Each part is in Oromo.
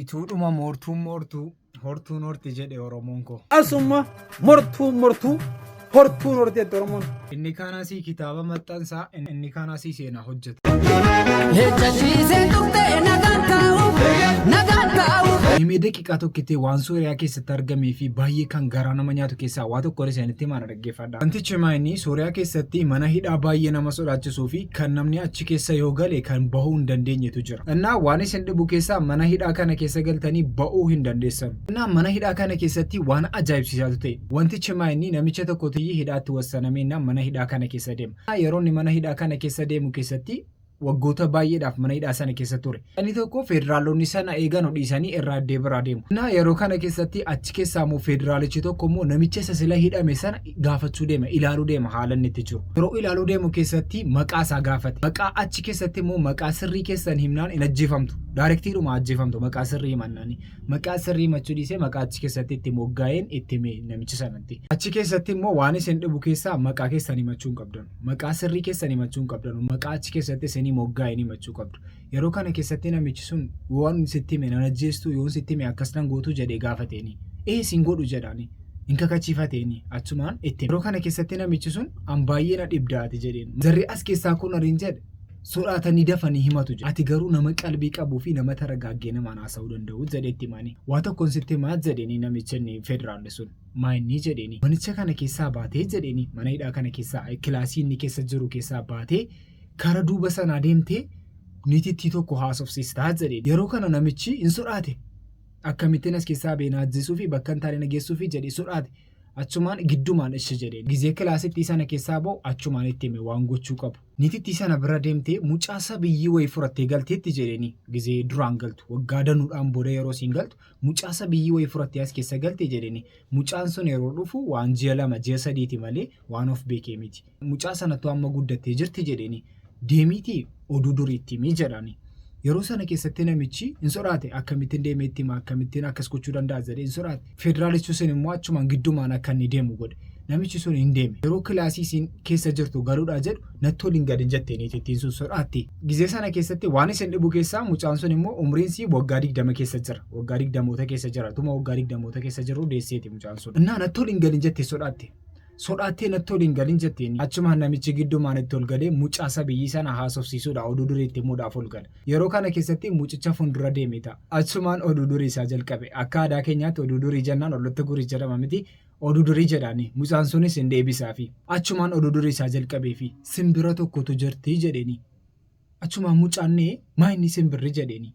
Ituudhuma hortuun horti jedhe Oromoon koo. Asuma mortuun hortuun horti jedhe Oromoon. Inni kaanasii kitaaba maxxansaa, inni kaanasii seenaa hojjeta. Himee daqiiqaa tokkitti waan Sooriyaa keessatti argamee fi baay'ee kan garaa nama nyaatu keessaa waa tokko isaanitti maana dhaggeeffadha. Wantichi inni Sooriyaa keessatti mana hidhaa baay'ee nama sodaachisuu fi kan namni achi keessa yoo gale kan bahuu hin dandeenyetu jira. Innaa waan isin dhibu keessaa mana hidhaa kana keessa galtanii bahuu hin dandeessan. Innaa mana hidhaa kana keessatti waan ajaa'ibsiisaatu ta'e. Wantichi inni namicha tokko tiyyi hidhaatti wassanamee mana hidhaa kana keessa deema. Yeroo inni mana hidhaa kana keessa deemu keessatti waggoota baay'eedhaaf mana hidhaa sana keessa ture. Inni tokko federaalonni sana eegan dhiisanii irraa deebiraa deemu. Yeroo kana keessatti achi keessaa immoo federaalichi tokko immoo namicha isa sila hidhame sana gaafachuu deema, ilaaluu deema haala inni itti jiru. Yeroo ilaaluu deemu keessatti maqaa isaa gaafate. Maqaa achi keessatti immoo maqaa sirrii keessan himnaan hin ajjeefamtu. Daarektiidhuma ajjeefamtu maqaa sirrii himannaan. Maqaa sirrii himachuu dhiisee maqaa achi keessatti itti moggaa'een itti hime namichi sanatti. Achi keessatti immoo waan isin dhibu keessaa maqaa keessan himachuu hin qabdan. Maqaa sirrii keessan himachuu hin qabdan. Maqaa achi keessatti isin moggaa'een himachuu qabdu. Yeroo kana keessatti namichi sun waan sitti hime nan ajjeestu yoo sitti hime akkas nan gootu jedhee gaafateeni. Sin godhu jedhaani. Hin kakachiifateeni achumaan itti. Yeroo kana keessatti namichi sun an baay'ee na dhibdaati jedheen. Zarri as keessaa kun ariin jedhe sodaatanii dafanii himatu jedhe. Ati garuu nama qalbii qabuu fi nama taragaaggee namaan haasa'uu danda'u jedheetti himani. Waa tokkoon sitti himaa jedheeni namicha inni federaalli sun. Maayinni jedheeni. Manicha kana keessaa baatee jedheeni mana hidhaa kana keessaa kilaasii inni keessa jiru keessaa baatee kara duuba sanaa deemtee nitittii tokko haasofsiistaa jedhe. Yeroo kana namichi hin sodaate. Akkamittiin as keessaa beenaa ajjeesuu fi bakka hin taane nageessuu fi jedhee sodaate. Achumaan giddumaan ishi jedheen. Gizee kilaasittii sana keessaa ba'u achumaan itti hime waan gochuu qabu. Nitittii sana bira deemtee mucaasa biyyii wayii furattee galteetti jedheeni. Gizee duraan galtu waggaa danuudhaan booda yeroo siin galtu mucaasa biyyii wayii furattee as keessa galte jedheeni. Mucaan sun yeroo dhufu waan ji'a 2 ji'a 3 malee waan of beekee miti. Mucaa sanattuu amma guddattee jirti jedheeni. Deemiitii oduu duriitti himi jedhani. Yeroo sana keessatti namichi hin sodaate akkamittiin deemeetti hima akkamittiin akkas gochuu danda'a jedhee hin sodaate. Federaalichi sun immoo achumaan giddumaan akka inni deemu godhe. Namichi sun hin deeme. Yeroo kilaasii isiin keessa jirtu galuudhaa jedhu natti waliin gadi jetteen ittiin sun sodaatte. Gizee sana keessatti waan isin dhibu keessaa mucaan sun immoo umriinsi waggaa 20 keessa jira. Waggaa 20 keessa jira. Tuma waggaa 20 keessa jiru deesseeti mucaan sun. Innaa natti waliin gadi jettee sodaatte. Sodaattee natti waliin galin jetteen achumaan namichi giddumaan itti ol galee mucaasa biyyii sana haasofsiisuudha oduu duriitti muudhaaf ol gale. Yeroo kana keessatti mucicha fuuldura deeme ta'a. Achumaan oduu durii isaa jalqabe. Akka aadaa keenyaatti oduu durii jennaan olotta gurii jedhama miti. Oduu durii jedhaani. Mucaan sunis hin deebisaafi. Achumaan oduu durii isaa jalqabee fi simbira tokkotu jirti jedheeni. Achumaan mucaannee maayinni simbirri jedheeni.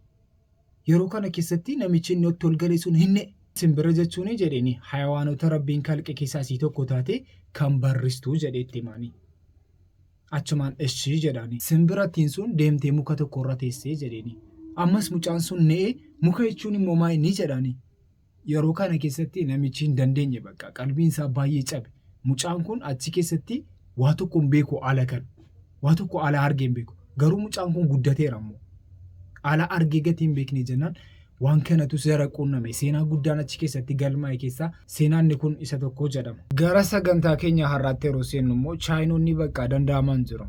Yeroo kana keessatti namichi inni itti ol galee sun hinne. Simbira jechuun jedheeni hayawaanota rabbiin kalqe keessaa isii tokko taate kan barristuu jedheetti himani. Achumaan ishii jedhaani. Simbirattiin sun deemtee muka tokkorra teessee jedheeni. Ammas mucaan sun ne'ee muka jechuun immoo maayinni jedhaani. Yeroo kana keessatti namichi hin dandeenye bakka qalbiin isaa baay'ee cabe. Mucaan kun achi keessatti waa tokko hin beeku ala kan. Waa tokko ala argee hin beeku. Garuu mucaan kun guddateera immoo. Ala argee gatii hin beekne jennaan. Waan kanatu seera quunname seenaa guddaan achi keessatti galmaa'e keessaa seenaan kun isa tokko jedhama. Gara sagantaa keenya har'aatti yeroo seennu immoo chaayinoonni bakka danda'amaan jiru.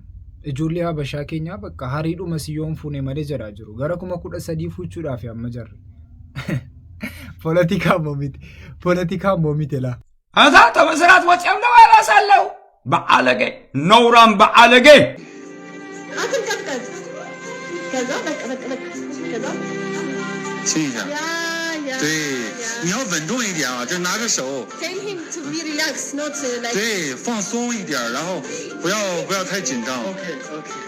Ijoollee Habashaa keenyaa bakka hariidhuma siyyoon fuune malee jedhaa jiru. Gara 13,000 fuuchuudhaaf amma jarri. ፖለቲካ ሞሚት ላ አዛ ተመስራት ወጪም ነው ያላሳለው በአለገ ነውራም በአለገ አትንቀጥቀጥ ከዛ በቃ ከዛ 亲一下。对，你要稳重一点啊，就拿着手。Tell him to be relaxed, not like. 对，放松一点，然后不要太紧张。OK。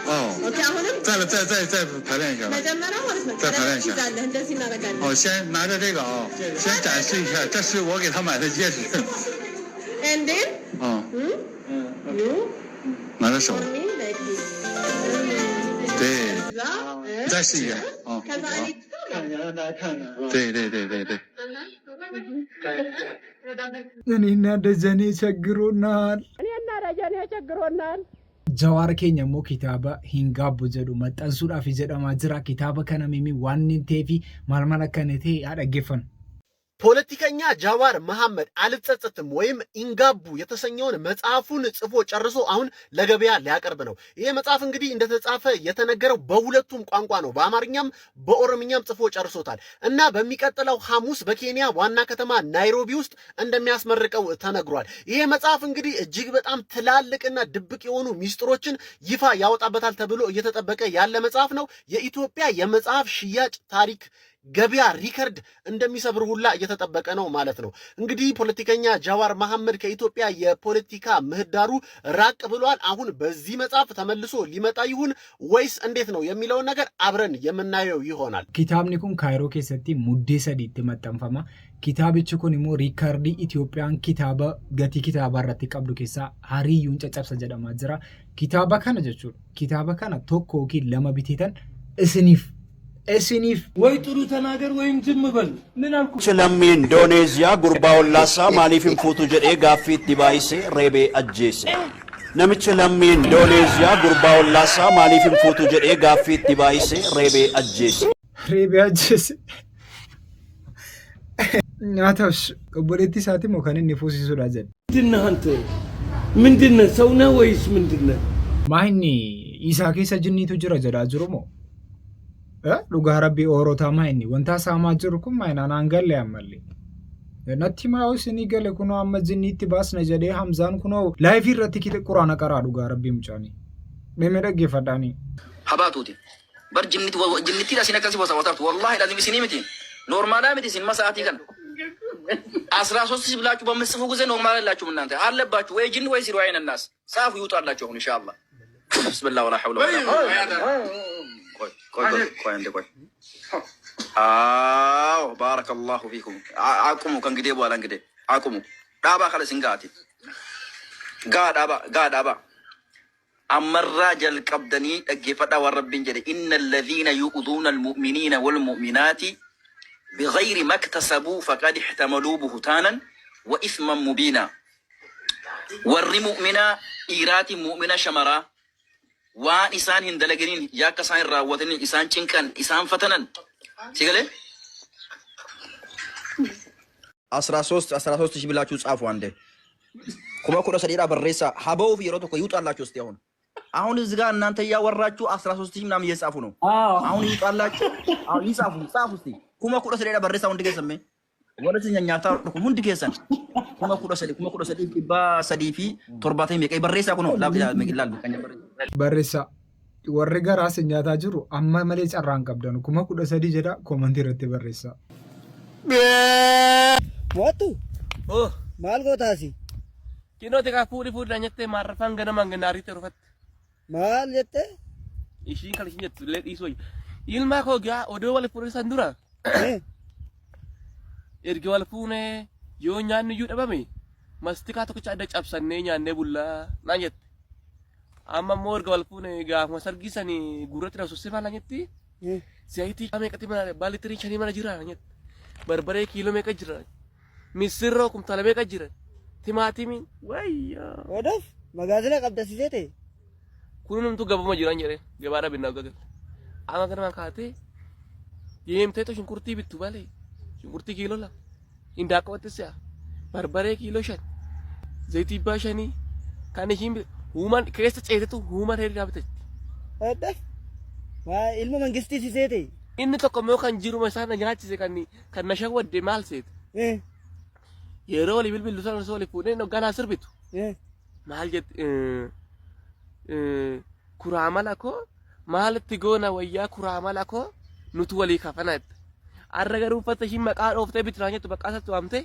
哦。OK，አሁንም再排练一下。መጀመሪያ ማለት ነው።再排练一下。እንደዚህ እናደርጋለን።哦，先拿着这个啊，先展示一下，这是我给他买的戒指。And then. You. 拿着手。对。再试一下。哦。对。እኔና ደጀኔ ቸግሮናል። Jawaar keenya immoo kitaaba hin gaabbu jedhu maxxansuudhaaf jedhamaa jira. Kitaaba kana mimi waan inni ta'eef maal akka inni ta'e haa dhaggeeffannu. ፖለቲከኛ ጃዋር መሐመድ አልጸጸትም ወይም ኢንጋቡ የተሰኘውን መጽሐፉን ጽፎ ጨርሶ አሁን ለገበያ ሊያቀርብ ነው። ይሄ መጽሐፍ እንግዲህ እንደተጻፈ የተነገረው በሁለቱም ቋንቋ ነው፣ በአማርኛም በኦሮምኛም ጽፎ ጨርሶታል እና በሚቀጥለው ሐሙስ በኬንያ ዋና ከተማ ናይሮቢ ውስጥ እንደሚያስመርቀው ተነግሯል። ይሄ መጽሐፍ እንግዲህ እጅግ በጣም ትላልቅና ድብቅ የሆኑ ሚስጥሮችን ይፋ ያወጣበታል ተብሎ እየተጠበቀ ያለ መጽሐፍ ነው። የኢትዮጵያ የመጽሐፍ ሽያጭ ታሪክ ገበያ ሪከርድ እንደሚሰብር ሁላ እየተጠበቀ ነው ማለት ነው። እንግዲህ ፖለቲከኛ ጃዋር መሐመድ ከኢትዮጵያ የፖለቲካ ምህዳሩ ራቅ ብሏል። አሁን በዚህ መጽሐፍ ተመልሶ ሊመጣ ይሁን ወይስ እንዴት ነው የሚለውን ነገር አብረን የምናየው ይሆናል። ኪታብኒ ኩን ካይሮ ኬሰቲ ሙዴ ሰዲት መጠንፈማ ኪታብች ኩን ሞ ሪከርዲ ኢትዮጵያን ኪታባ ገቲ ኪታባ ራቲ ቀብዱ ኬሳ ሀሪዩን ጨጨብሰ ጀደማ ጅራ ኪታባ ከነ ጀቹ ኪታባ ከነ ቶኮ ኪ ለመቢቴተን እስኒፍ ወይ ጥሩ ተናገር ወይም ዝም በል። ምን አልኩ? ስለሚ ኢንዶኔዚያ ጉርባውን ላሳ ማሊፍን ፎቶ ጀዴ ጋፊት ዲባይሴ ሬቤ አጄሴ ነምች ለሚ ኢንዶኔዚያ ጉርባውን ላሳ ማሊፍን ፎቶ ጀዴ ጋፊት ዲባይሴ ሬቤ አጄሴ ኛታሽ ቀቦሌቲ ሳቲ ሞከን ንፉሲ ሱዳዘን ምንድነህ አንተ? ምንድነህ? ሰው ነህ ወይስ ምንድነህ? ማይኒ ኢሳኬ ሰጅኒቱ ጅራ ጀዳጅሩሞ dhugaa rabbii oorotaa maayini wanta saamaa jiru kun maayinaan hangalle ammallee natti maa isinii gale kunoo amma jinniitti baasna jedhee Hamzaan kunoo laayifii irratti kite quraana qaraa dhugaa rabbii mucaanii dhimmi dhaggeeffadhaanii habaatuuti bar jinnittiidha isin akkasii wasawwasaatu wallaahi lazim isinii miti noormaalaa miti isin masa'aatii kan 13 ሺህ ብላችሁ በምትጽፉ ጊዜ ኖርማል አላችሁም እናንተ አለባችሁ ወይ ጅን ወይ ሲሩ አይነ الناس ጻፉ ይውጣላችሁ አሁን ኢንሻአላህ ብስሚላህ ወላ ሐውለ ወላ ቆይ አዎ ባረከላሁ ፊኩም አቁሙ ከእንግዲህ በኋላ እንግዲህ አቁሙ ዳባ ካለስ እንጋቲ ጋዳባ አመራ ጀልቀብደኒ ደገፈዳ ወረብን ጀደ ኢነ الذين يؤذون المؤمنين والمؤمنات بغير ما اكتسبوا فقد احتملوا بهتانا واثما مبينا والمؤمنا ايرات مؤمنه شمرا وان إسان هندلقين يا كسان راوتني إسان چنكن إسان فتنن سيقلي 13 ሺህ ብላችሁ ጻፉ አንዴ ኩማ ሰዲራ በሬሳ ሀበው ፊሮቶ ይውጣላችሁ እስቲ አሁን እዚህ ጋር እናንተ ያወራችሁ 13 ሺህ ምናምን እየጻፉ ነው አሁን ይውጣላችሁ አሁን ጻፉ እስቲ ኩማ ሰዲራ በሬሳ ወንድ ገሰመ ወለተኛ ታርኩ ሙንድ ገሰን ኩማ ሰዲ ባ ሰዲፊ ቶርባቴ መቀይ በሬሳ ኩኖ ላብላ መቅላል ከኛ በሬሳ warri garaa nyaataa jiru amma malee carraan qabdan kuma 13 jedha komantii irratti barreessa. Wattu maal gootaasi? Kinooti kaa fuudhi nyattee maarrafaan ganama gannaariitti rufatti. Maal jette? Ishiin kan ishiin jettu illee dhiisoo ilmaa koo gaa odoo wal fuudhee san dura erga wal fuunee yoo nyaanni iyyuu dhabame mastikaa tokkicha adda cabsannee nyaannee bullaa naan jette. amma morga wal fuune gaafuma sargisanii gurratti raasuusi maal nyetti zayitii meeqatti mana baalitrii shanii mana jira nyet barbaree kiiloo meeqa jira misirroo kumtaala meeqa jira timaatimiin wayya odaf magaazina qabdasiisete kunumtu gabuma jiran jedhe gabaadha binnaa gagal amma kana kaatee deemtee to shunkurtii bittu balee shunkurtii kiiloo la indaa qabattisa barbaree kiiloo 5 zayitii baashanii kan ishiin human keessa ceetetu human heerii dhaabbatatti. Adda ilma mangistii siseete. Inni tokko moo kan jiruma isaa nyaachise kan na shawwadde maal seete. Yeroo wali bilbilu sana osoo wali fuudhee ganaa sirbitu. Maal jette kuraamala koo maalitti goona wayyaa kuraamala koo nutu walii kafana jette. Arra garuu uffata ishii maqaa dhooftee bitiraan jettu maqaa isaatti waamtee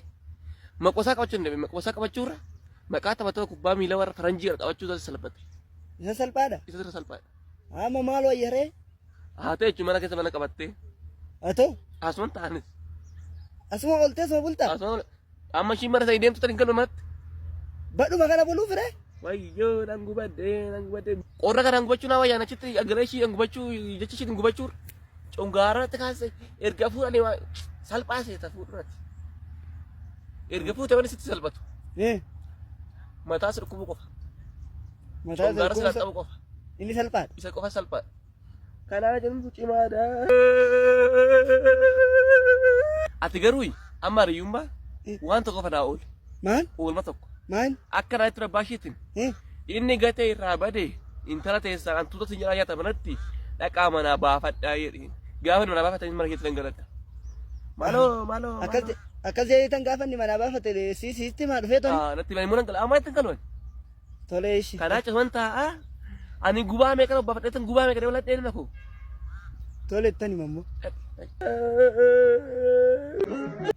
maqosaa qabachuu hin dandeenye maqosaa qabachuurra. Maqaa taphatoo kubbaa miilaa warra faranjii qabachuu isa salphate. Isa salphaadha? Isa salphaadha. Amma maal wayyaree? Haa ta'e jechuun mana keessa mana qabattee. Atoo? Asuma taanis. Asuma oltee soo bultaa? Asuma amma ishii mara isa deemtu tani kan namatti. Badhuma kana buluu fire? Wayyoo nan gubadde. Qorra kana gubachuu naa wayyaan achitti agaree ishii gubachuu jecha ishii gubachuu congaarratti kaase erga fuudhanii salphaa seeta fuudhurratti. Erga fuudhee wani sitti salphatu. Mataa sirkubu qofa. Mataa sirkubu qofa. Inni salphaadha. Isa qofa salphaadha. Kanaa jedhamtu cimaadha. Ati garuu amma riyumba waan tokko fadaa ool Maal? oolma tokko Maal? akka raaytu rabbaashiitiin inni gatee irraa badee intala teessaa kan tuuta sinjaa nyaata manatti dhaqaa manaa baafadhaa jedheen gaafa mana baafatanii mana keessatti dangalata maaloo Akkas jedheetan gaafa inni mana baafate sitti maa dhufee tole? natti mani munan gala amma ittiin kalwan Tole ishi. kanaa casuman taa'a ani gubaa meeqa baafadheetan gubaa meeqa dabala dheerina koo Tole ittani mammoo.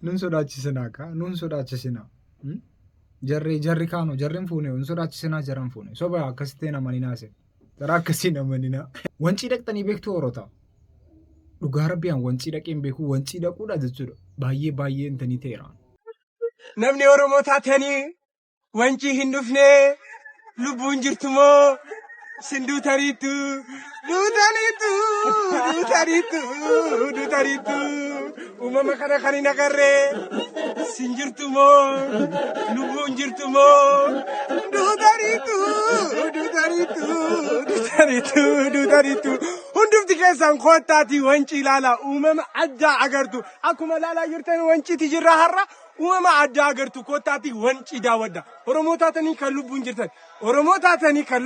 Nun sodaachisinaa kaa nun sodaachisinaa. Jarri kaano jarriin fuune nun sodaachisinaa jarran fuune soba akkasitti namani naase dara akkasii namani naa. Wancii dhaqxanii beektu horota. Dhugaa rabbiyaan wancii dhaqeen beeku wancii dhaquudha jechuudha. Baay'ee intanii ta'eeraan. Namni Oromoo taatanii wancii hin dhufne lubbuun jirtu moo sinduu tariitu duutariitu uumama kana kan hin agarree sin jirtu moo lubbuun jirtu moo duutariitu hundumti keessan koottaatii wancii ilaalaa uumama addaa agartu akkuma ilaalaa jirtan wanciiti jirra har'a uumama addaa agartu koottaatii wancii daawwadha Oromoo taatanii kan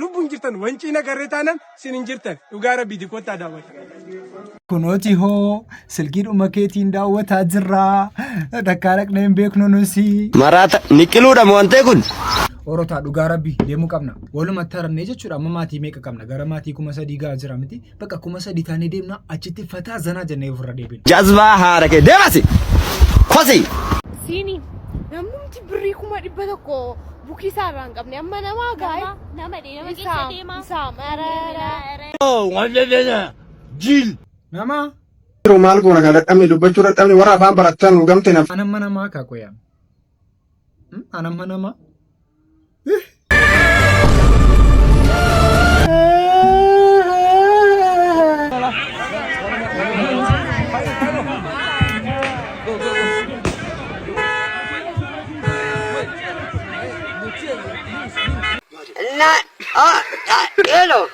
lubbuun jirtan wancii nagarree taanan sin hin jirtan dhugaa rabbiiti koottaa daawwadha. Kunooti hoo silkiidhuma keetiin daawwataa jirraa takkaa dhaqnee hin beeknu nusi. Maraata niqiluudha mo'antee kun. Orotaa dhugaa rabbii deemuu qabna. Walumatti harannee jechuudha amma maatii meeqa qabna gara maatii 3,000 gahaa jira miti bakka 3,000 taanee deemna achitti fataa zanaa jennee ofirra deebina. Jazbaa haara kee deemasi. Kosi. Siini namnumti birrii 100 bukisaa irraa hin qabne amma namaa gaa'e nama keessa deema isaa maraara. Jiil. Nama. Yeroo maal goona kan dadhabne dubbachuu dadhabne warra afaan baratan gamte nama. Anamma namaa kakoyaan. Anamma namaa. Hello.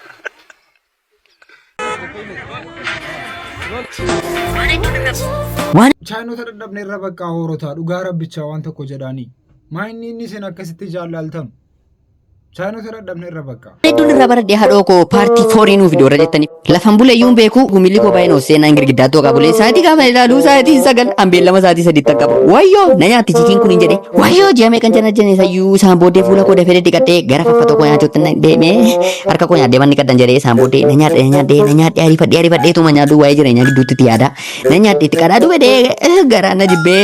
Chaayinoota dadhabne irra bakka hoorotaa dhugaa rabbichaa waan tokko jedhaanii maa inni isin akkasitti jaallaltan chaayinoota dadhabne irra bakka. Hedduun irra baradhee haadhoo koo paartii fooriinuu fiduu irra jettanii lafan buleeyyuun beeku gumilli koo baay'inoo seenaan girgiddaa tookaa bulee sa'aatii gaafa ilaaluu sa'aatiin 9 ambeellama sa'aatii 8 qabu wayyoo na nyaatti jikiin kun hin jedhe wayyoo ji'a meeqan jana jenne sayyuu isaan booddee fuula koo dafee dhiqadhee gara faffatoo koo nyaachuutti deemee harka koo nyaaddee manni qaddan jedhee isaan booddee na nyaadhee ariifadheetuma nyaaduu waa'ee jireenyaa gidduutti yaada na nyaadhee xiqqaadhaa dhufee garaa na jibbee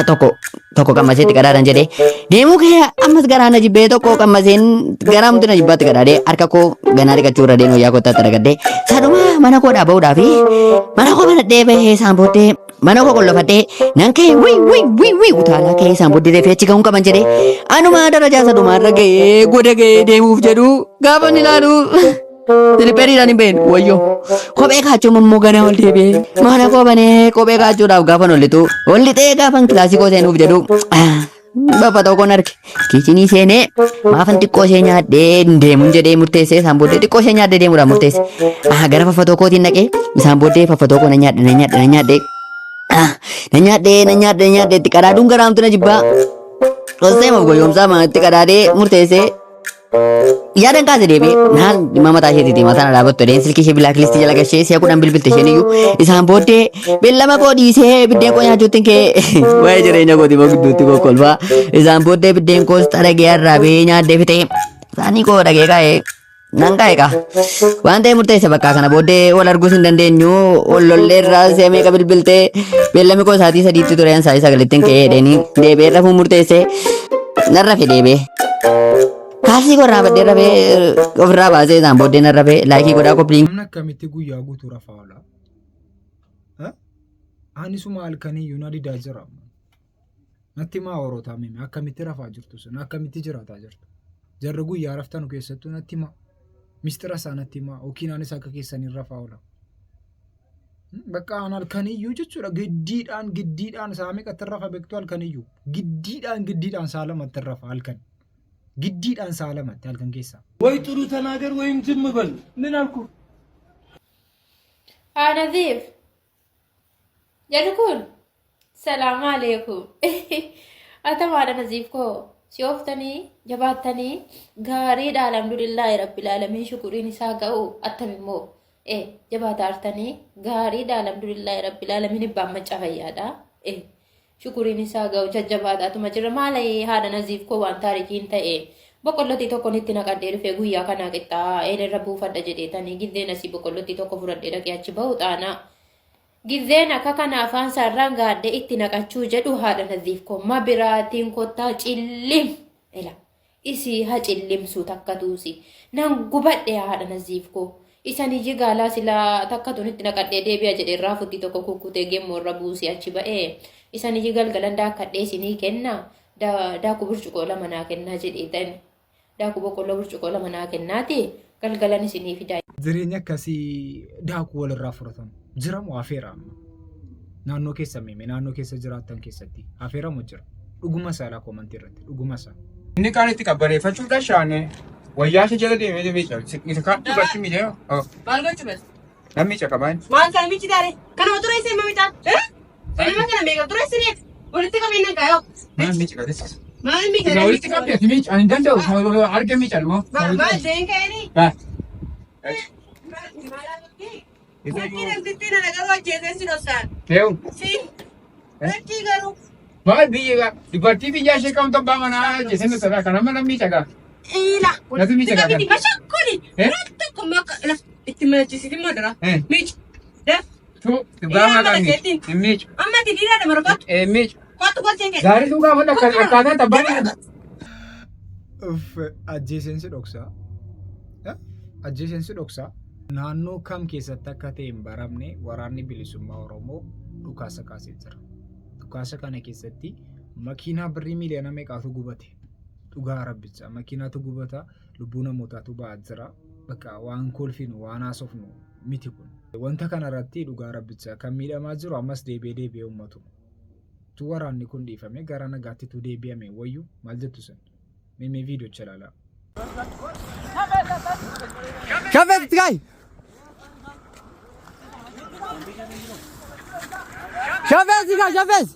tokko qammaseetti qadaadhaan jedhee deemuu kee ammas garaa na jibbee tokko qammaseen garaa mudina jibbaatti qadaadhee harka koo ganaa dhiqachuu irra deemuu yaa kottaatti dhagaddee sadhuma mana koo dhaaba'uudhaa fi mana koo banadhee bahee isaan booddee mana koo qollofadhee nan kee wii utaalaa kee isaan booddee reefee achi ga'uun qaban jedhee anuma darajaa sadumaarra ga'ee goda ga'ee deemuuf jedhu gaafa ni ilaalu. Silipheeriidhaan hin beeknu wayyoo kophee kaachuun immoo ganaa ol deebi'ee mana koo banee kophee kaachuudhaaf gaafan ol lixee gaafan kilaasikoo seenuuf jedhu baffa tokkoon arge kiichinii seenee maafan xiqqoo ishee nyaadhee deemuun jedhee murteessee isaan booddee xiqqoo ishee nyaadhee deemuudhaan murteesse gara faffa tokkootiin naqee isaan booddee faffa tokkoo na nyaadhee itti qadaaduun garaamtu na jibbaa dhooseemaaf goyoomsaa manatti qadaadee murteessee. Yaadan kaase deebi'ee naan dhimma mataa isheetiiti mataa na dhaabattu dheen silkii ishee bilaaklistii jala gashee si'a 10 bilbilte isheen iyyuu isaan booddee beellama koo dhiisee biddeen koo nyaachuutti kee waa'ee jireenya kooti moo gidduutti kokkolfaa isaan booddee biddeen koos xaragee arraabee nyaaddee fixee isaanii koo dhagee kaa'ee nan kaa'e qa waan ta'e murteesse bakka kana booddee wal arguus hin dandeenyu ol lollee irraa si'a meeqa bilbiltee beellami koo sa'aatii 3tti tureen sa'aatii 9tti kee dheeni deebi'ee rafuu murteesse nan rafe deebi'ee. Kaasii korraa baddee rafee ofirraa baasee isaan booddee nan rafee laayikii godhaa koppiliin. Namni akkamitti guyyaa guutuu rafaa oola? Ani suma halkaniyyuu na didaa jira. Natti maa hoorotaa mimi akkamitti rafaa jirtu sun akkamitti jiraataa jirtu? Jarri guyyaa raftanu keessattuu natti maa mistira isaa natti maa yookiin anis akka keessaniin rafaa oola. Bakka aan halkaniyyuu jechuudha giddiidhaan saa meeqatti rafa beektu halkaniyyuu giddiidhaan saa lamatti rafa halkan. Giddiidhaan saa lamatti halkan keessaa. ወይ ጥሩ ተናገር ወይም ዝም በል ምን አልኩ? Nadiif jedhu kun Salam alaikum. Atamaadha Naziif koo siyooftanii jabaatanii gaariidha alhamdulillahi rabbil alamin shukuriin isaa ga'u attam immoo jabaata artanii gaariidha alhamdulillahi rabbil alamin ibbaan macca fayyaadha shukuriin isaa ga'u jajjabaadhaatuma jira maalii haadha Naziif koo waan taarikiin ta'e boqqollotii tokko itti naqadhee dhufee guyyaa kanaa qixxaa eelirra buufadha jedheetanii giddeen asii boqqollotii tokko fudhadhee dhaqee achi bahu xaanaa. Gizzeen akka kana afaan sarraan gaadde itti naqachuu jedhu haadha Naziif koo ma biraatiin kottaa cillim ila isii ha cillimsu takka tuusi nan gubadhe haadha Naziif koo isanii jigaalaa silaa takka tun itti naqadhee deebi'a jedhee raafutti tokko kukkutee gemmoo irra buusii achi ba'ee isanii jigalgalan daakkadhee isinii kenna daaku burcuqoo lama naa kennaa jedheetan daaku boqqolloo burcuqoo lama naa kennaati galgalan isinii fidaa. Jireenya akkasii daakuu walirraa fudhatamu jiramu affeeramu. Naannoo keessa meeme naannoo keessa jiraattan keessatti affeeramu jira. Dhuguma isaa komantii irratti dhuguma isaa. Inni kaan itti qabbaneeffachuudha shaane wayyaa ishee jala deemee deemee isa kaan dubartii miidhee Maal gochuu bas? namni caqabaan. Maal kan michi daare? Kanuma ture isee mamiidhaan? Ilma kana meeqa ture isiniif? Walitti qabeenyaan kaayoo? Maal miici qabeessa? Maal michi Isa walitti qabdeeti miici ani danda'u arga miican moo? Maal deen ka'anii? Bakki namtittiin ana garuu ajjeesee si dhosaan. Teewu. Si. Bakki garuu. Maal biyya dubartii biyyaa ishee kamtu abbaa manaa ajjeesee nu sadaa kana mana miica gaa. Ila. Natu miica gaa. Mashakkuni. Tokko makka itti malachisiiti madara. Miici. Daf. Tu abbaa manaa miici. Miici. Amma itti dhiiraa dha marqatu. Miici. Kottu gochee kee. Gaarii dhugaa fudhaa akkaataa tabbaan. Ajjeeseensi dhoksaa. Ajjeeseensi dhoksaa. Naannoo kam keessatti akka ta'e hin baramne waraanni bilisummaa Oromoo dhukaasa kaasee jira. Dhukaasa kana keessatti makiinaa birrii miliyoona meeqaatu gubate. Dhugaa rabbicha makiinaatu gubata lubbuu namootaatu ba'aa jira. Bakka waan kolfinu waan haasofnu miti kun. Wanta kana irratti dhugaa rabbicha kan miidhamaa jiru ammas deebi'ee uummatu. Tu waraanni kun dhiifame gara nagaattitu deebi'ame wayyu maal jettu sen? Mee viidiyoo chalala. Chavez, guy. Chavez, guy, Chavez.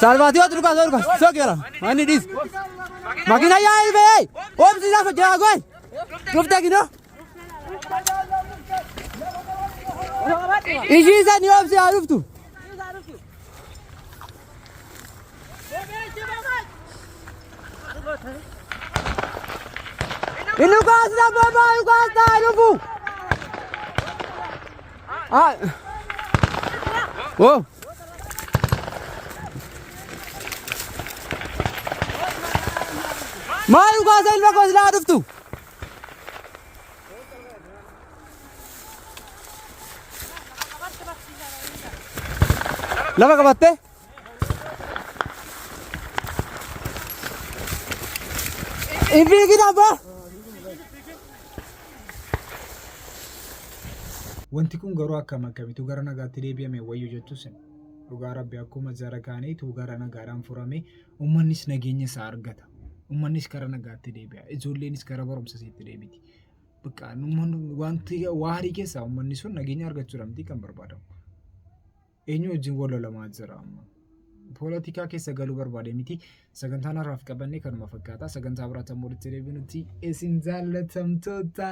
Salvatio truca zorga, sokera. Ani dis. Makina ya elbe. Opsi za fajra goy. Kufta kino. Ishi za ni opsi aruftu. Inu kas na baba, inu kas na inufu. Ah. Oh. Maal gosa ilma gosa laa dhuftu? Lama qabatte? Ifiigin abbaa? Wanti kun garuu akkam akkamitu gara nagaatti deebi'ame wayyu jettus dhugaa rabbi akkuma jara kaaniitu gara nagaadhaan furame uummannis nageenya isaa argata. Uummannis gara nagaatti deebi'a. Ijoolleenis gara barumsa isaatti deebiti. Bakka wanti waarii keessaa uummanni sun nageenya argachuudhaaf miti kan barbaadamu. Eenyu wajjin wal lolamaa jira amma. Poolitikaa keessa galuu barbaade miti. Sagantaan har'aaf qabannee kanuma fakkaata. Sagantaa biraatti ammoo itti deebinutti isin jaallatamtoota.